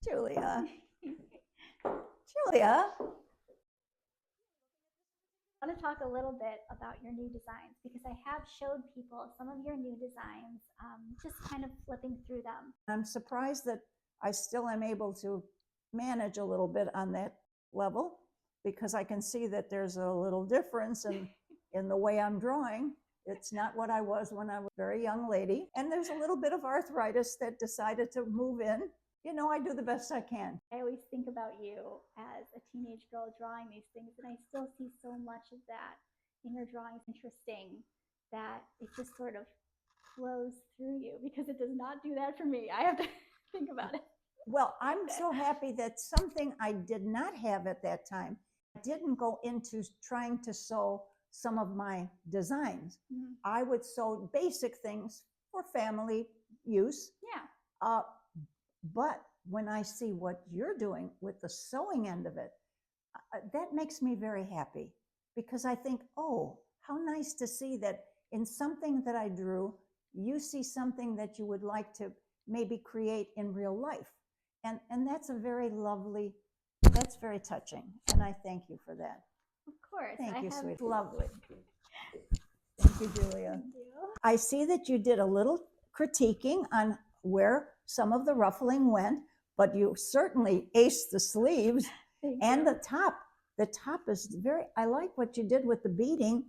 Julia. Julia. I want to talk a little bit about your new designs because I have showed people some of your new designs, just kind of flipping through them. I'm surprised that I still am able to manage a little bit on that level because I can see that there's a little difference in the way I'm drawing. It's not what I was when I was a very young lady. And there's a little bit of arthritis that decided to move in. You know, I do the best I can. I always think about you as a teenage girl drawing these things, and I still see so much of that in your drawings. Interesting that it just sort of flows through you because it does not do that for me. I have to think about it. Well, I'm so happy that something I did not have at that time didn't go into trying to sew some of my designs. Mm-hmm. I would sew basic things for family use. Yeah. But when I see what you're doing with the sewing end of it, that makes me very happy because I think, oh, how nice to see that in something that I drew, you see something that you would like to maybe create in real life. And that's a very lovely, that's very touching. And I thank you for that. Of course. Thank you, sweet. Lovely. Thank you, Julia. Thank you. I see that you did a little critiquing on where some of the ruffling went, but you certainly aced the sleeves and the top. The top is very, I like what you did with the beading.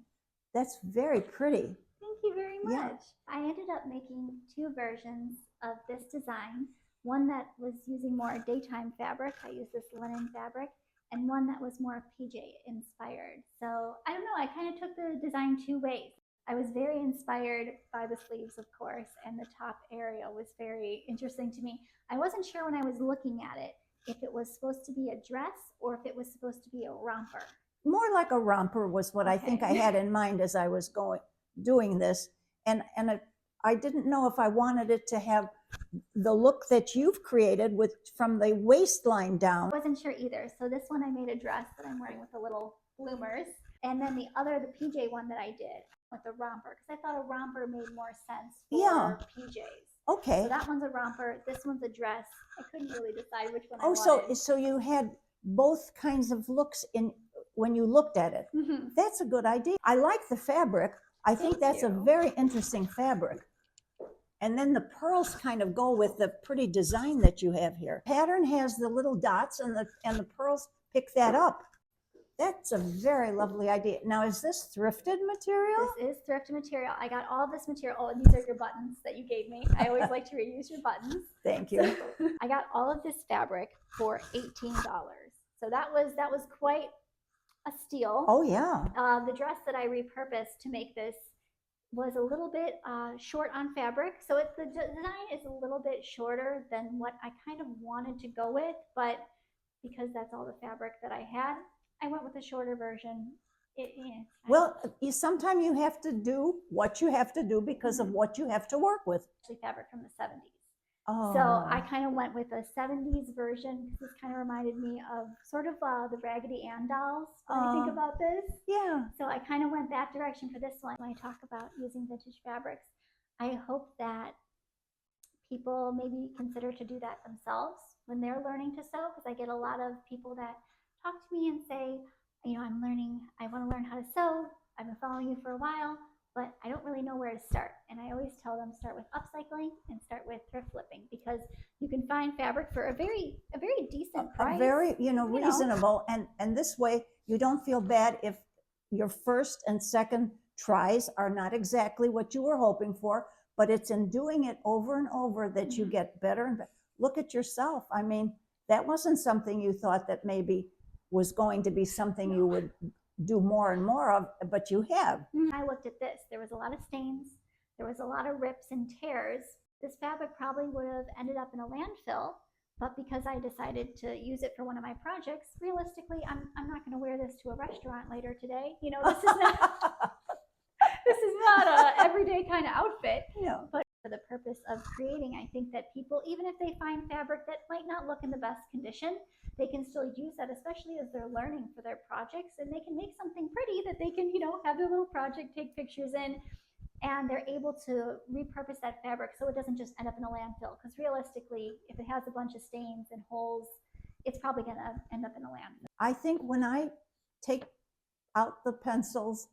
That's very pretty. Thank you very much. Yeah. I ended up making two versions of this design. One that was using more daytime fabric. I used this linen fabric, and one that was more PJ inspired. So I don't know, I kind of took the design two ways. I was very inspired by the sleeves, of course, and the top area was very interesting to me. I wasn't sure when I was looking at it if it was supposed to be a dress or if it was supposed to be a romper. More like a romper was what I think I had in mind as I was doing this. And I didn't know if I wanted it to have the look that you've created with from the waistline down. I wasn't sure either. So this one I made a dress that I'm wearing with the little bloomers. And then the other, the PJ one that I did with the romper, because I thought a romper made more sense for PJs. Okay. So that one's a romper. This one's a dress. I couldn't really decide which one I wanted. So you had both kinds of looks in when you looked at it. Mm-hmm. That's a good idea. I like the fabric. I think that's a very interesting fabric. And then the pearls kind of go with the pretty design that you have here. Pattern has the little dots and the pearls pick that up. That's a very lovely idea. Now, is this thrifted material? This is thrifted material. I got all this material. Oh, and these are your buttons that you gave me. I always like to reuse your buttons. Thank you. So, I got all of this fabric for $18. So that was quite a steal. Oh, yeah. The dress that I repurposed to make this was a little bit short on fabric. So the design is a little bit shorter than what I kind of wanted to go with, but because that's all the fabric that I had, I went with a shorter version. Well, sometimes you have to do what you have to do because of what you have to work with. Actually, fabric from the 70s. Oh. So I kind of went with a 70s version because this kind of reminded me of sort of the Raggedy Ann dolls when I think about this. Yeah. So I kind of went that direction for this one. When I talk about using vintage fabrics, I hope that people maybe consider to do that themselves when they're learning to sew, because I get a lot of people that talk to me and say, you know, I want to learn how to sew. I've been following you for a while, but I don't really know where to start. And I always tell them start with upcycling and start with thrift flipping, because you can find fabric for a very decent price. A very, reasonable. And this way you don't feel bad if your first and second tries are not exactly what you were hoping for, but it's in doing it over and over that you get better and better. Look at yourself. I mean, that wasn't something you thought that maybe was going to be something you would do more and more of, but you have. I looked at this. There was a lot of stains. There was a lot of rips and tears. This fabric probably would have ended up in a landfill, but because I decided to use it for one of my projects, realistically, I'm not going to wear this to a restaurant later today. You know, this is not this is not a everyday kind of outfit. No. But for the purpose of creating, I think that people, even if they find fabric that might not look in the best condition, they can still use that, especially as they're learning for their projects, and they can make something pretty that they can, have their little project, take pictures in. and they're able to repurpose that fabric so it doesn't just end up in a landfill. Because realistically, if it has a bunch of stains and holes, it's probably going to end up in a landfill. I think when I take out the pencils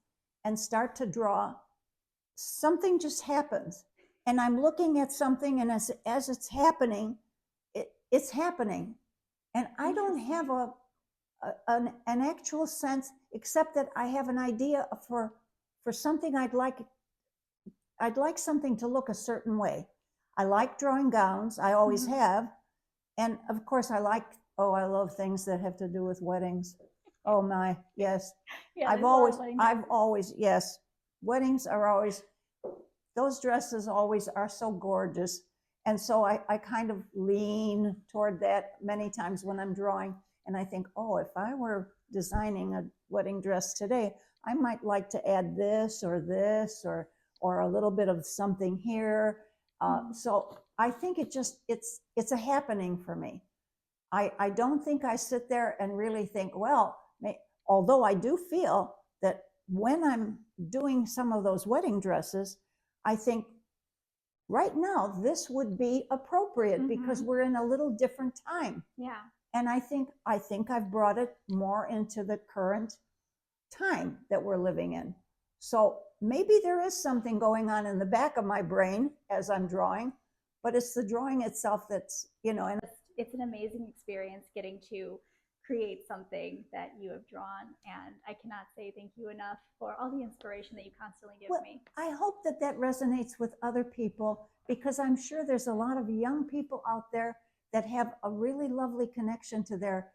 and start to draw, something just happens. And I'm looking at something, and as it's happening, it's happening. And I don't have an actual sense, except that I have an idea for something I'd like something to look a certain way. I like drawing gowns. I always have. And of course, I love things that have to do with weddings. Oh my, yes. Yeah, I've always, yes. Weddings are always, those dresses always are so gorgeous. And so I kind of lean toward that many times when I'm drawing. And I think, oh, if I were designing a wedding dress today, I might like to add this or a little bit of something here. So I think it's a happening for me. I don't think I sit there and really think, well, although I do feel that when I'm doing some of those wedding dresses, I think right now this would be appropriate because we're in a little different time. Yeah. And I think I've brought it more into the current time that we're living in. So maybe there is something going on in the back of my brain as I'm drawing, but it's the drawing itself that's, and it's an amazing experience getting to create something that you have drawn. And I cannot say thank you enough for all the inspiration that you constantly give me. I hope that resonates with other people, because I'm sure there's a lot of young people out there that have a really lovely connection to their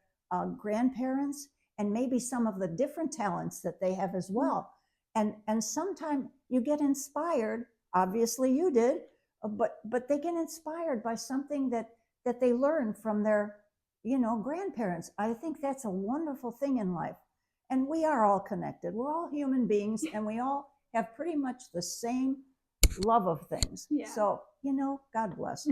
grandparents and maybe some of the different talents that they have as well. And sometimes you get inspired, obviously you did, but they get inspired by something that they learn from their, grandparents. I think that's a wonderful thing in life. And we are all connected. We're all human beings, and we all have pretty much the same love of things. Yeah. So, God bless.